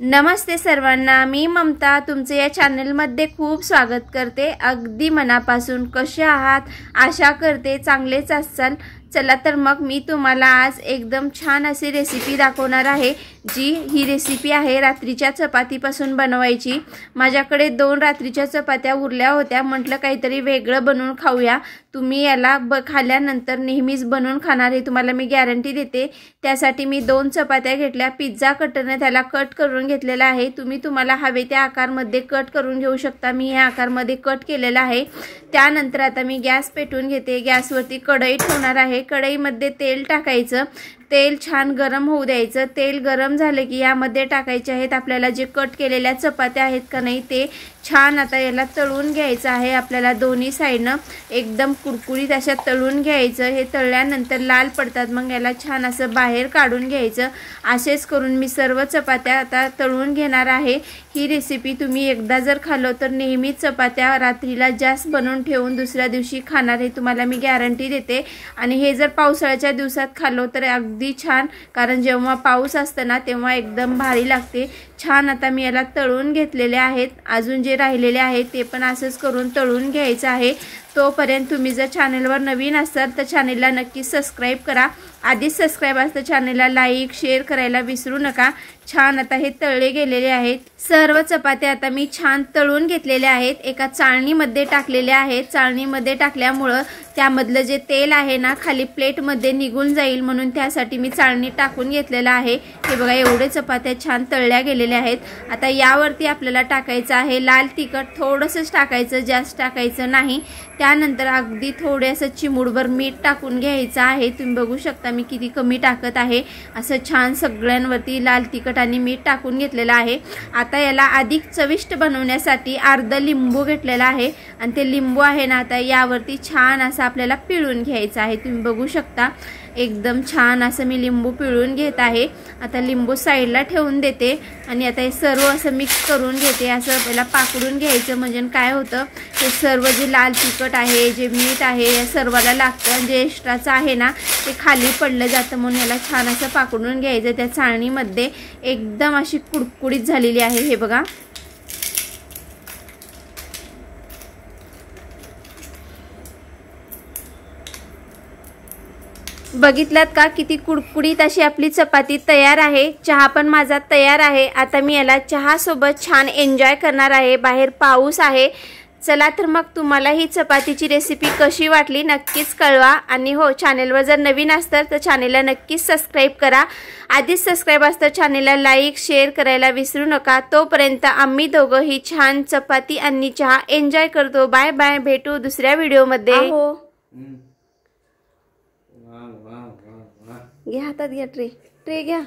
नमस्ते सर्वांना, मी ममता तुमचे या चॅनलमध्ये खूप स्वागत करते। अगदी मनापासून कसे आहात, आशा करते चांगलेच असाल। चला तर मग मी तुम्हाला आज एकदम छान अशी रेसिपी दाखवणार आहे। ही रेसिपी आहे रात्रीच्या चपातीपासून बनवायची। माझ्याकडे 2 रात्रीच्या चपात्या उरल्या होत्या, म्हटलं काहीतरी वेगळं बनवून खाऊया। तुम्ही याला खाल्ल्यानंतर नेहमीच बनवून खाणार हे तुम्हाला मी गॅरंटी देते। त्यासाठी मी 2 चपात्या घेतल्या, पिझ्झा कटरने त्याला कट करून घेतलेला आहे। तुम्हाला हवे त्या आकारमध्ये कट करून घेऊ शकता। मी या आकारमध्ये कट केलेला आहे। त्यानंतर आता मी गॅस पेटवून घेते। गॅसवरती कढई ठेवणार आहे। कढईमध्ये तेल टाकायचं। तेल छान गरम होऊ द्यायचं। तेल गरम झाले की यामध्ये टाकायचे आहेत आपल्याला जे कट केलेल्या चपात्या आहेत का नाही ते छान आता याला तळून घ्यायचं आहे। आपल्याला दोन्ही साइडनं एकदम कुरकुरीत अशा तळून घ्यायचं। हे तळल्यानंतर लाल पडतात, मग याला छान असं बाहेर काढून घ्यायचं। असेच करून मी सर्व चपात्या आता तळून घेणार आहे। ही रेसिपी तुम्ही एकदा जर खाल्लो तर नेहमीच चपात्या रात्रीला जास्त बनवून ठेवून दुसऱ्या दिवशी खाणार हे तुम्हाला मी गॅरंटी देते। आणि हे जर पावसाळ्याच्या दिवसात खाल्लो तर अगदी छान, कारण जेव्हा पाऊस असतो ना तेव्हा एकदम भारी लागते। छान आता मी याला तळून घेतलेले आहेत। अजून जे राहिलेले आहेत ते पण असंच करून तळून घ्यायचं आहे। तोपर्यंत तुम्ही जर चॅनलवर नवीन असाल तर चॅनलला नक्की सबस्क्राइब करा। आधीच सबस्क्राइब असतं चॅनलला लाईक शेअर करायला विसरू नका। छान आता हे तळले गेलेले आहेत। सर्व चपात्या आता मी छान तळून घेतलेल्या आहेत। एका चाळणीमध्ये टाकलेल्या आहेत। चाळणीमध्ये टाकल्यामुळे त्यामधलं जे तेल आहे ना खाली प्लेटमध्ये निघून जाईल, म्हणून त्यासाठी मी चाळणी टाकून घेतलेला आहे। हे बघा एवढे चपात्या छान तळल्या गेलेल्या आहेत। आता यावरती आपल्याला टाकायचं आहे लाल तिखट, थोडंसंच टाकायचं, जास्त टाकायचं नाही। त्यानंतर अगदी थोडंसं चिमूटभर मीठ टाकून घ्यायचं आहे। तुम्ही बघू शकता मी किती कमी टाकत आहे। असं छान सगळ्यांवरती लाल तिखट आणि मीठ टाकून घेतलेलं आहे। आता याला अधिक चविष्ट बनवण्यासाठी अर्ध लिंबू घेतलेला आहे आणि ते लिंबू आहे ना आता यावरती छान असं आपल्याला पिळून घ्यायचं आहे। तुम्ही बघू शकता एकदम छान असं मी लिंबू पिळून घेत आहे। आता लिंबू साईडला ठेवून देते आणि आता हे सर्व असं मिक्स करून घेते। असं पहिला पाकडून घ्यायचं, म्हणजे काय होतं हे सर्व जे लाल तिखट आहे, जे मीठ आहे या सर्वाला लागतं। जे एक्स्ट्राचं आहे ना ते खाली पडलं जातं, म्हणून याला छान असं पाकडून घ्यायचं। त्या चाळणीमध्ये एकदम अशी कुडकुडीत झालेली आहे। हे बघा बघितलात का किती कुडकुडीत अशी आपली चपाती तयार आहे। चहा पण माझा तयार आहे। आता मी याला चहा सोबत छान एन्जॉय करणार आहे। बाहेर पाऊस आहे। चला तर मग तुम्हाला ही चपातीची रेसिपी कशी वाटली नक्कीच कळवा। आणि हो, चॅनलवर जर नवीन असतात तर चॅनलला नक्कीच सबस्क्राइब करा। आधीच सबस्क्राइब असतं चॅनलला लाईक शेअर करायला विसरू नका। तोपर्यंत आम्ही दोघं ही छान चपाती आणि चहा एन्जॉय करतो। बाय बाय, भेटू दुसऱ्या व्हिडिओमध्ये। हो घ्या हातात, घ्या ट्रे घ्या।